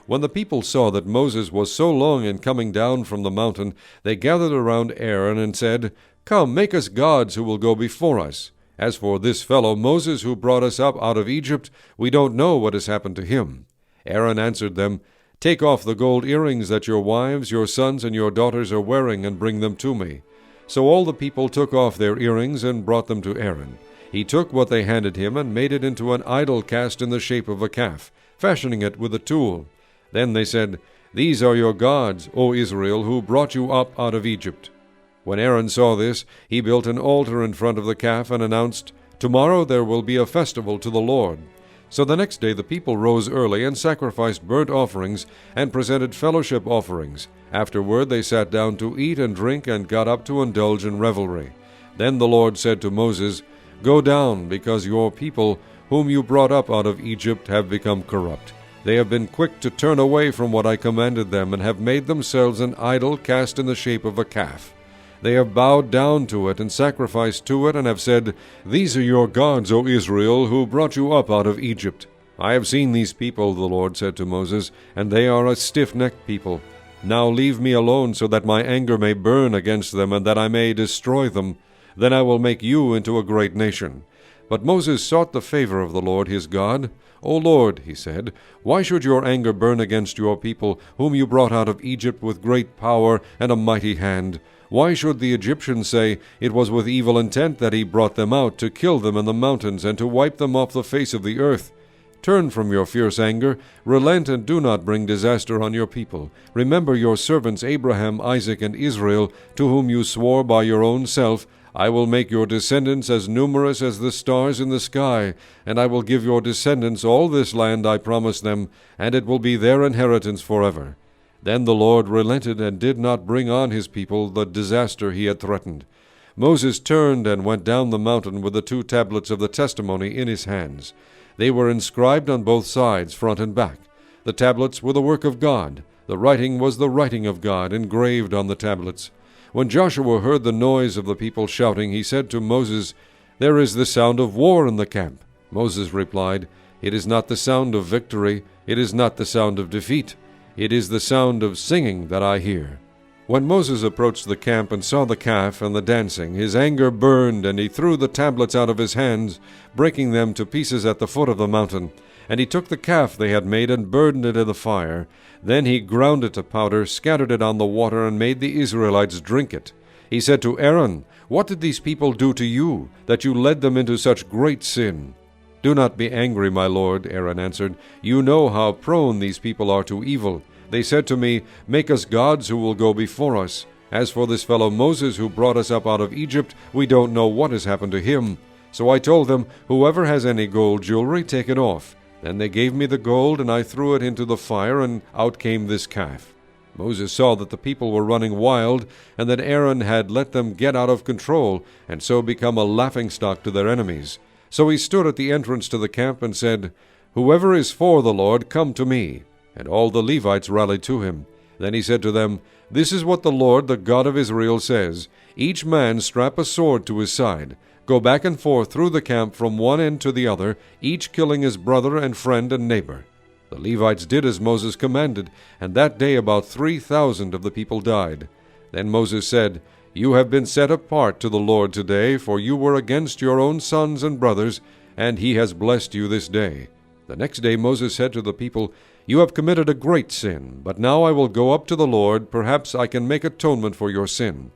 When the people saw that Moses was so long in coming down from the mountain, they gathered around Aaron and said, Come, make us gods who will go before us. As for this fellow Moses who brought us up out of Egypt, we don't know what has happened to him. Aaron answered them, Take off the gold earrings that your wives, your sons, and your daughters are wearing, and bring them to me. So all the people took off their earrings and brought them to Aaron. He took what they handed him and made it into an idol cast in the shape of a calf, fashioning it with a tool. Then they said, These are your gods, O Israel, who brought you up out of Egypt. When Aaron saw this, he built an altar in front of the calf and announced, Tomorrow there will be a festival to the Lord. So the next day the people rose early and sacrificed burnt offerings and presented fellowship offerings. Afterward they sat down to eat and drink and got up to indulge in revelry. Then the Lord said to Moses, Go down, because your people, whom you brought up out of Egypt, have become corrupt. They have been quick to turn away from what I commanded them, and have made themselves an idol cast in the shape of a calf. They have bowed down to it and sacrificed to it, and have said, These are your gods, O Israel, who brought you up out of Egypt. I have seen these people, the Lord said to Moses, and they are a stiff-necked people. Now leave me alone, so that my anger may burn against them, and that I may destroy them. Then I will make you into a great nation. But Moses sought the favor of the Lord his God. O Lord, he said, why should your anger burn against your people, whom you brought out of Egypt with great power and a mighty hand? Why should the Egyptians say, It was with evil intent that he brought them out, to kill them in the mountains, and to wipe them off the face of the earth? Turn from your fierce anger, relent, and do not bring disaster on your people. Remember your servants Abraham, Isaac, and Israel, to whom you swore by your own self, I will make your descendants as numerous as the stars in the sky, and I will give your descendants all this land I promised them, and it will be their inheritance forever. Then the Lord relented and did not bring on his people the disaster he had threatened. Moses turned and went down the mountain with the 2 tablets of the testimony in his hands. They were inscribed on both sides, front and back. The tablets were the work of God. The writing was the writing of God, engraved on the tablets. When Joshua heard the noise of the people shouting, he said to Moses, There is the sound of war in the camp. Moses replied, It is not the sound of victory, it is not the sound of defeat. It is the sound of singing that I hear. When Moses approached the camp and saw the calf and the dancing, his anger burned, and he threw the tablets out of his hands, breaking them to pieces at the foot of the mountain. And he took the calf they had made and burned it in the fire. Then he ground it to powder, scattered it on the water, and made the Israelites drink it. He said to Aaron, What did these people do to you, that you led them into such great sin? Do not be angry, my lord, Aaron answered. You know how prone these people are to evil. They said to me, Make us gods who will go before us. As for this fellow Moses who brought us up out of Egypt, we don't know what has happened to him. So I told them, Whoever has any gold jewelry, take it off. Then they gave me the gold, and I threw it into the fire, and out came this calf. Moses saw that the people were running wild, and that Aaron had let them get out of control, and so become a laughingstock to their enemies. So he stood at the entrance to the camp and said, Whoever is for the Lord, come to me. And all the Levites rallied to him. Then he said to them, This is what the Lord, the God of Israel, says. Each man strap a sword to his side. Go back and forth through the camp from one end to the other, each killing his brother and friend and neighbor. The Levites did as Moses commanded, and that day about 3,000 of the people died. Then Moses said, You have been set apart to the Lord today, for you were against your own sons and brothers, and he has blessed you this day. The next day Moses said to the people, You have committed a great sin, but now I will go up to the Lord. Perhaps I can make atonement for your sin.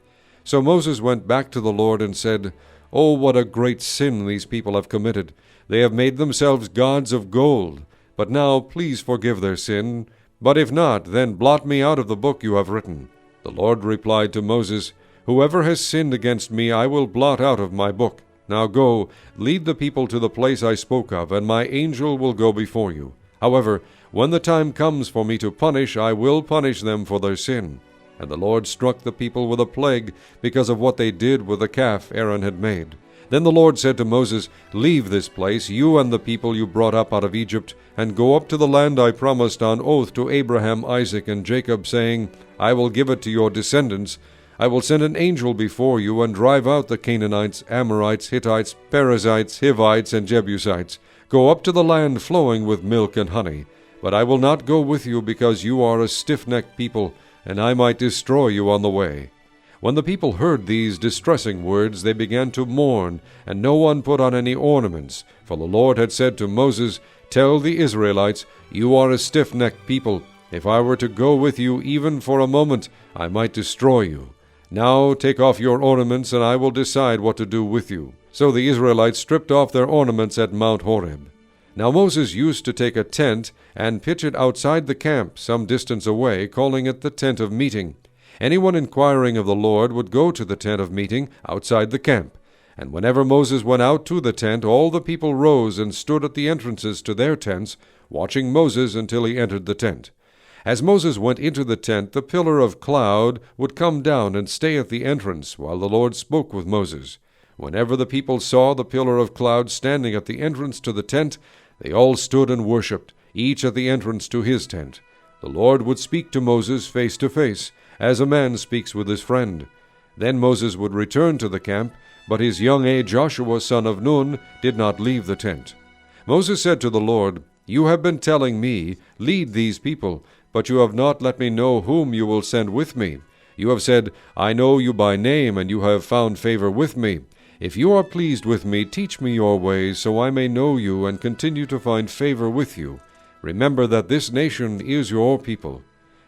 So Moses went back to the Lord and said, Oh, what a great sin these people have committed! They have made themselves gods of gold. But now please forgive their sin. But if not, then blot me out of the book you have written. The Lord replied to Moses, Whoever has sinned against me I will blot out of my book. Now go, lead the people to the place I spoke of, and my angel will go before you. However, when the time comes for me to punish, I will punish them for their sin. And the Lord struck the people with a plague because of what they did with the calf Aaron had made. Then the Lord said to Moses, Leave this place, you and the people you brought up out of Egypt, and go up to the land I promised on oath to Abraham, Isaac, and Jacob, saying, I will give it to your descendants. I will send an angel before you and drive out the Canaanites, Amorites, Hittites, Perizzites, Hivites, and Jebusites. Go up to the land flowing with milk and honey. But I will not go with you, because you are a stiff-necked people, and I might destroy you on the way." When the people heard these distressing words, they began to mourn, and no one put on any ornaments. For the Lord had said to Moses, "Tell the Israelites, you are a stiff-necked people. If I were to go with you even for a moment, I might destroy you. Now take off your ornaments, and I will decide what to do with you." So the Israelites stripped off their ornaments at Mount Horeb. Now Moses used to take a tent and pitch it outside the camp some distance away, calling it the tent of meeting. Anyone inquiring of the Lord would go to the tent of meeting outside the camp. And whenever Moses went out to the tent, all the people rose and stood at the entrances to their tents, watching Moses until he entered the tent. As Moses went into the tent, the pillar of cloud would come down and stay at the entrance while the Lord spoke with Moses. Whenever the people saw the pillar of cloud standing at the entrance to the tent, they all stood and worshipped, each at the entrance to his tent. The Lord would speak to Moses face to face, as a man speaks with his friend. Then Moses would return to the camp, but his young aide Joshua son of Nun did not leave the tent. Moses said to the Lord, "You have been telling me, 'Lead these people,' but you have not let me know whom you will send with me. You have said, 'I know you by name, and you have found favor with me.' If you are pleased with me, teach me your ways, so I may know you and continue to find favor with you. Remember that this nation is your people."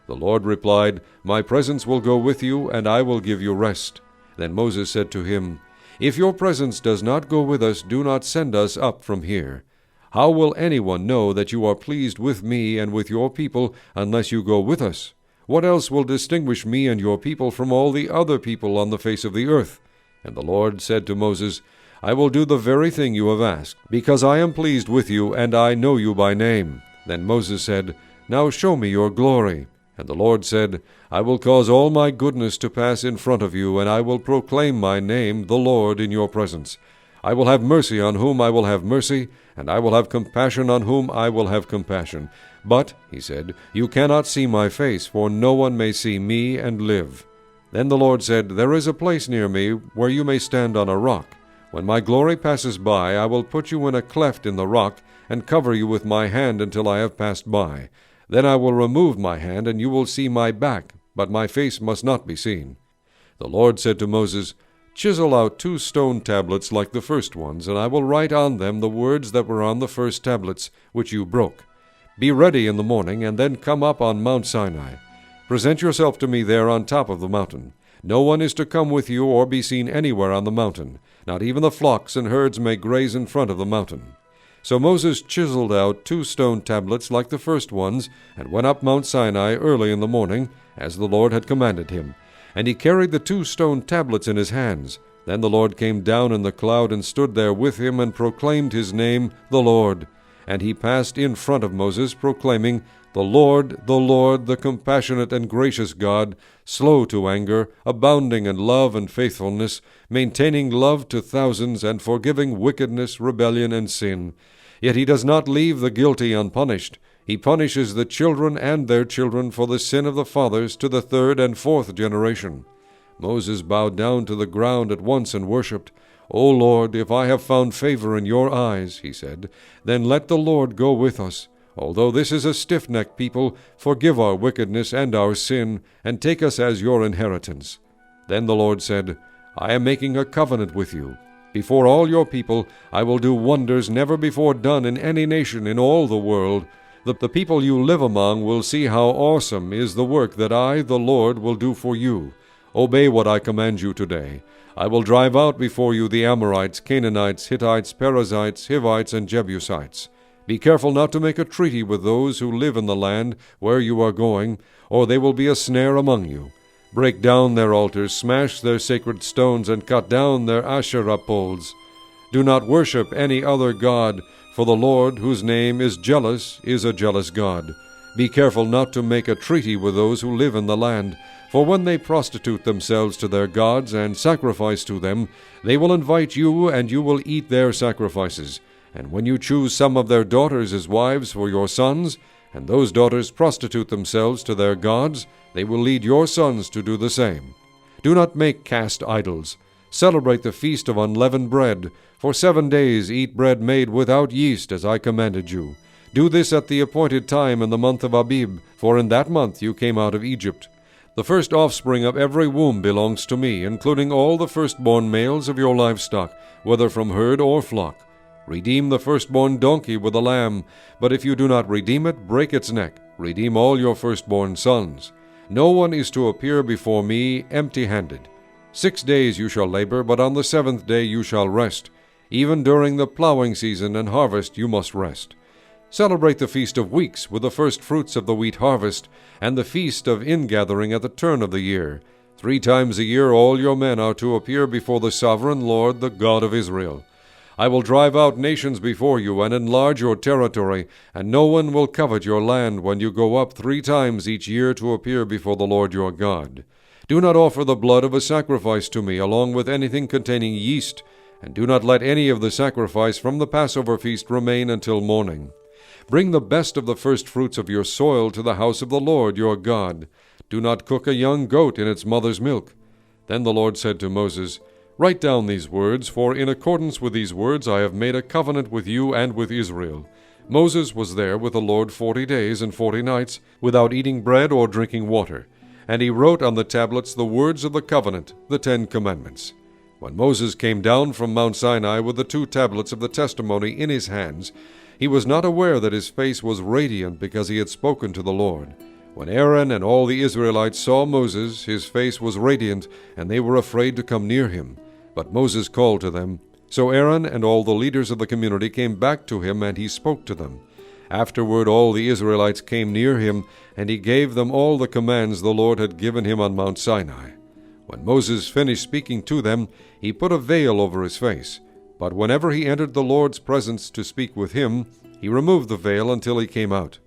The Lord replied, "My presence will go with you, and I will give you rest." Then Moses said to him, "If your presence does not go with us, do not send us up from here. How will anyone know that you are pleased with me and with your people unless you go with us? What else will distinguish me and your people from all the other people on the face of the earth?" And the Lord said to Moses, "I will do the very thing you have asked, because I am pleased with you, and I know you by name." Then Moses said, "Now show me your glory." And the Lord said, "I will cause all my goodness to pass in front of you, and I will proclaim my name, the Lord, in your presence. I will have mercy on whom I will have mercy, and I will have compassion on whom I will have compassion. But," he said, "you cannot see my face, for no one may see me and live." Then the Lord said, "There is a place near me where you may stand on a rock. When my glory passes by, I will put you in a cleft in the rock, and cover you with my hand until I have passed by. Then I will remove my hand, and you will see my back, but my face must not be seen." The Lord said to Moses, "Chisel out 2 stone tablets like the first ones, and I will write on them the words that were on the first tablets, which you broke. Be ready in the morning, and then come up on Mount Sinai. Present yourself to me there on top of the mountain. No one is to come with you or be seen anywhere on the mountain. Not even the flocks and herds may graze in front of the mountain." So Moses chiseled out 2 stone tablets like the first ones, and went up Mount Sinai early in the morning, as the Lord had commanded him. And he carried the 2 stone tablets in his hands. Then the Lord came down in the cloud and stood there with him, and proclaimed his name, the Lord. And he passed in front of Moses, proclaiming, the Lord, the compassionate and gracious God, slow to anger, abounding in love and faithfulness, maintaining love to thousands, and forgiving wickedness, rebellion, and sin. Yet he does not leave the guilty unpunished. He punishes the children and their children for the sin of the fathers to the 3rd and 4th generation. Moses bowed down to the ground at once and worshipped. "O Lord, if I have found favor in your eyes," he said, "then let the Lord go with us. Although this is a stiff-necked people, forgive our wickedness and our sin, and take us as your inheritance." Then the Lord said, "I am making a covenant with you. Before all your people I will do wonders never before done in any nation in all the world. The people you live among will see how awesome is the work that I, the Lord, will do for you. Obey what I command you today. I will drive out before you the Amorites, Canaanites, Hittites, Perizzites, Hivites, and Jebusites. Be careful not to make a treaty with those who live in the land where you are going, or they will be a snare among you. Break down their altars, smash their sacred stones, and cut down their Asherah poles. Do not worship any other god, for the Lord, whose name is jealous, is a jealous God. Be careful not to make a treaty with those who live in the land, for when they prostitute themselves to their gods and sacrifice to them, they will invite you, and you will eat their sacrifices. And when you choose some of their daughters as wives for your sons, and those daughters prostitute themselves to their gods, they will lead your sons to do the same. Do not make cast idols. Celebrate the feast of unleavened bread. For 7 days eat bread made without yeast, as I commanded you. Do this at the appointed time in the month of Abib, for in that month you came out of Egypt. The first offspring of every womb belongs to me, including all the firstborn males of your livestock, whether from herd or flock. Redeem the firstborn donkey with a lamb, but if you do not redeem it, break its neck. Redeem all your firstborn sons. No one is to appear before me empty-handed. 6 days you shall labor, but on the 7th day you shall rest. Even during the plowing season and harvest you must rest. Celebrate the Feast of Weeks with the first fruits of the wheat harvest, and the Feast of Ingathering at the turn of the year. 3 times a year all your men are to appear before the sovereign Lord, the God of Israel. I will drive out nations before you and enlarge your territory, and no one will covet your land when you go up 3 times each year to appear before the Lord your God. Do not offer the blood of a sacrifice to me, along with anything containing yeast, and do not let any of the sacrifice from the Passover feast remain until morning. Bring the best of the first fruits of your soil to the house of the Lord your God. Do not cook a young goat in its mother's milk. Then the Lord said to Moses, Write down these words, for in accordance with these words I have made a covenant with you and with Israel. Moses was there with the Lord 40 days and 40 nights, without eating bread or drinking water. And he wrote on the tablets the words of the covenant, the 10 Commandments. When Moses came down from Mount Sinai with the 2 tablets of the testimony in his hands, he was not aware that his face was radiant because he had spoken to the Lord. When Aaron and all the Israelites saw Moses, his face was radiant, and they were afraid to come near him. But Moses called to them. So Aaron and all the leaders of the community came back to him, and he spoke to them. Afterward all the Israelites came near him, and he gave them all the commands the Lord had given him on Mount Sinai. When Moses finished speaking to them, he put a veil over his face. But whenever he entered the Lord's presence to speak with him, he removed the veil until he came out.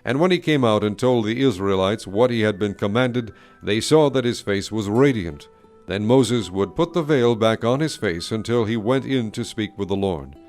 And when he came out and told the Israelites what he had been commanded, they saw that his face was radiant. Then Moses would put the veil back on his face until he went in to speak with the Lord.